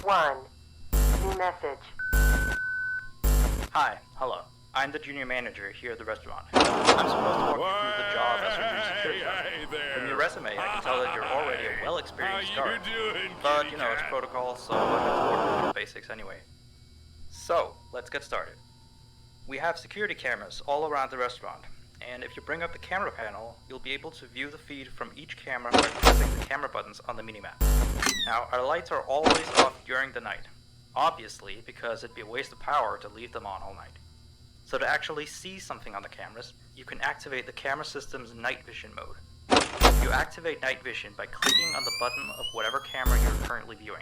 1. New message. Hi, hello. I'm the junior manager here at the restaurant. I'm supposed to walk you through the job as your new security guard. From your resume, I can tell that you're already a well-experienced guard. But, you know, it's protocol, so I'm going to work with the basics anyway. So, let's get started. We have security cameras all around the restaurant, and if you bring up the camera panel, you'll be able to view the feed from each camera by pressing the camera buttons on the minimap. Now, our lights are always off during the night, obviously because it'd be a waste of power to leave them on all night. So to actually see something on the cameras, you can activate the camera system's night vision mode. You activate night vision by clicking on the button of whatever camera you're currently viewing.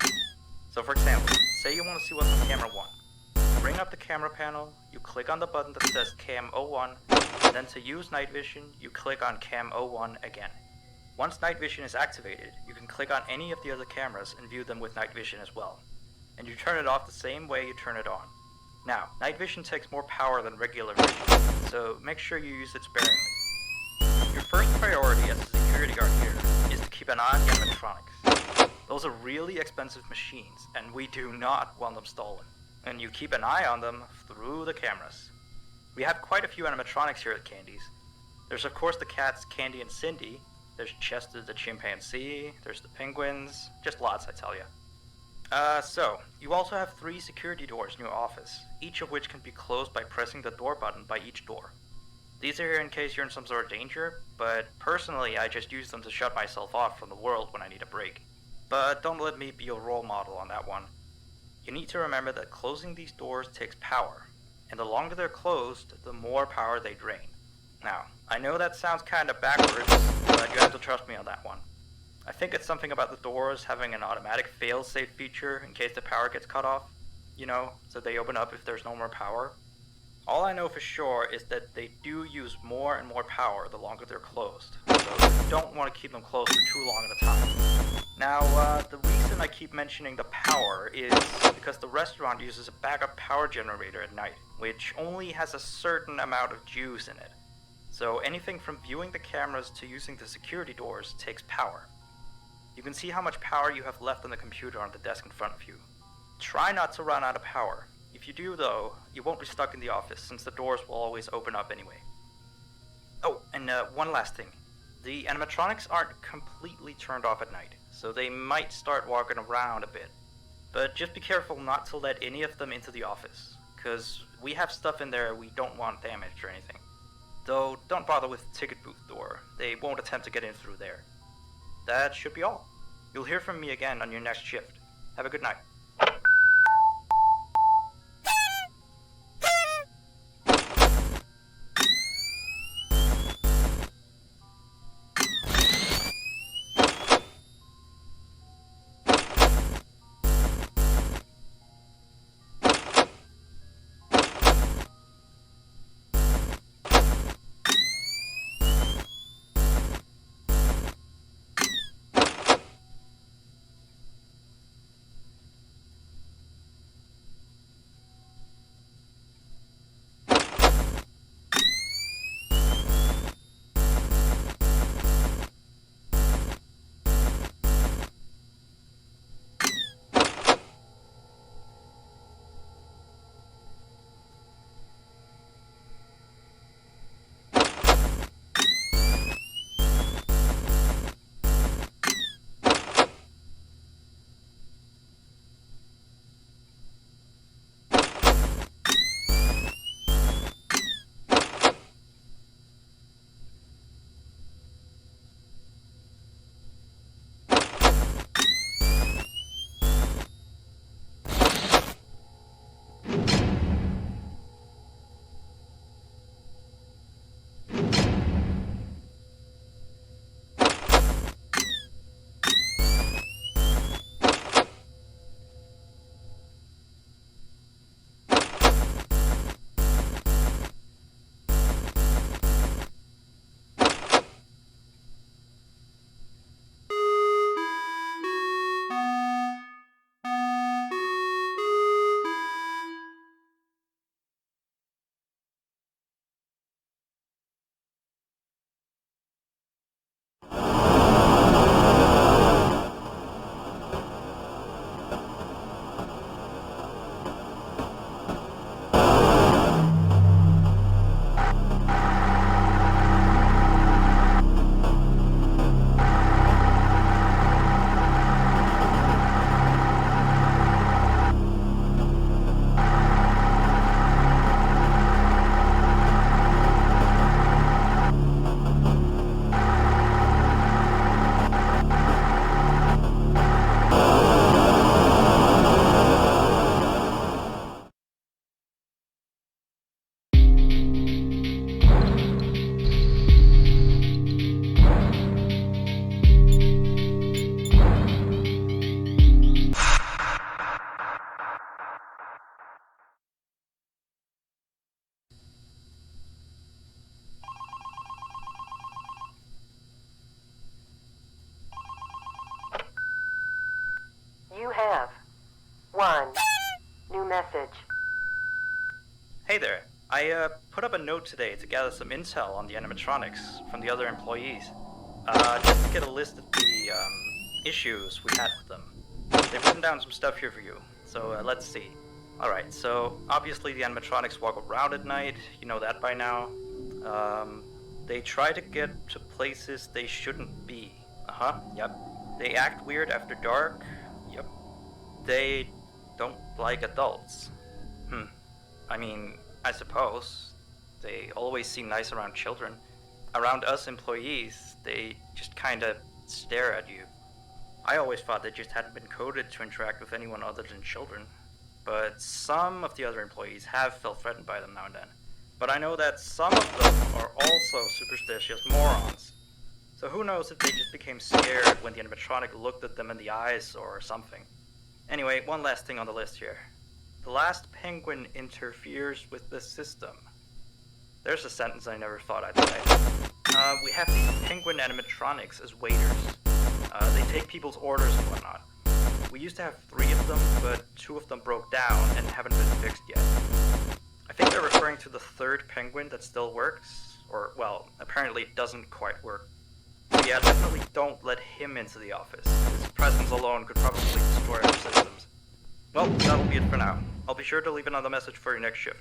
So for example, say you want to see what's on camera 1. Bring up the camera panel, you click on the button that says Cam 01, and then to use night vision, you click on Cam 01 again. Once night vision is activated, you can click on any of the other cameras and view them with night vision as well. And you turn it off the same way you turn it on. Now, night vision takes more power than regular vision, so make sure you use it sparingly. Your first priority as a security guard here is to keep an eye on the animatronics. Those are really expensive machines, and we do not want them stolen. And you keep an eye on them through the cameras. We have quite a few animatronics here at Candy's. There's of course the cats Candy and Cindy, there's Chester the chimpanzee, there's the penguins, just lots I tell you. So, you also have 3 security doors in your office, each of which can be closed by pressing the door button by each door. These are here in case you're in some sort of danger, but personally I just use them to shut myself off from the world when I need a break. But don't let me be your role model on that one. You need to remember that closing these doors takes power, and the longer they're closed, the more power they drain. Now, I know that sounds kinda backwards, but you have to trust me on that one. I think it's something about the doors having an automatic fail-safe feature in case the power gets cut off, you know, so they open up if there's no more power. All I know for sure is that they do use more and more power the longer they're closed, so you don't want to keep them closed for too long at a time. Now, the reason I keep mentioning the power is because the restaurant uses a backup power generator at night, which only has a certain amount of juice in it. So anything from viewing the cameras to using the security doors takes power. You can see how much power you have left on the computer on the desk in front of you. Try not to run out of power. If you do though, you won't be stuck in the office since the doors will always open up anyway. Oh, and one last thing. The animatronics aren't completely turned off at night, so they might start walking around a bit. But just be careful not to let any of them into the office, cause we have stuff in there we don't want damaged or anything. Though don't bother with the ticket booth door, they won't attempt to get in through there. That should be all. You'll hear from me again on your next shift. Have a good night. message. Hey there. I put up a note today to gather some intel on the animatronics from the other employees. Just to get a list of the issues we had with them. They've written down some stuff here for you, so let's see. Alright, so obviously the animatronics walk around at night, you know that by now. They try to get to places they shouldn't be. Yep. They act weird after dark. Yep. They don't like adults. I mean, I suppose. They always seem nice around children. Around us employees, they just kinda stare at you. I always thought they just hadn't been coded to interact with anyone other than children. But some of the other employees have felt threatened by them now and then. But I know that some of them are also superstitious morons. So who knows if they just became scared when the animatronic looked at them in the eyes or something. Anyway, one last thing on the list here. The last penguin interferes with the system. There's a sentence I never thought I'd say. We have these penguin animatronics as waiters. They take people's orders and whatnot. We used to have 3 of them, but 2 of them broke down and haven't been fixed yet. I think they're referring to the 3rd penguin that still works, or, well, apparently it doesn't quite work. So yeah, definitely don't let him into the office. His presence alone could probably destroy our systems. Well, that'll be it for now. I'll be sure to leave another message for your next shift.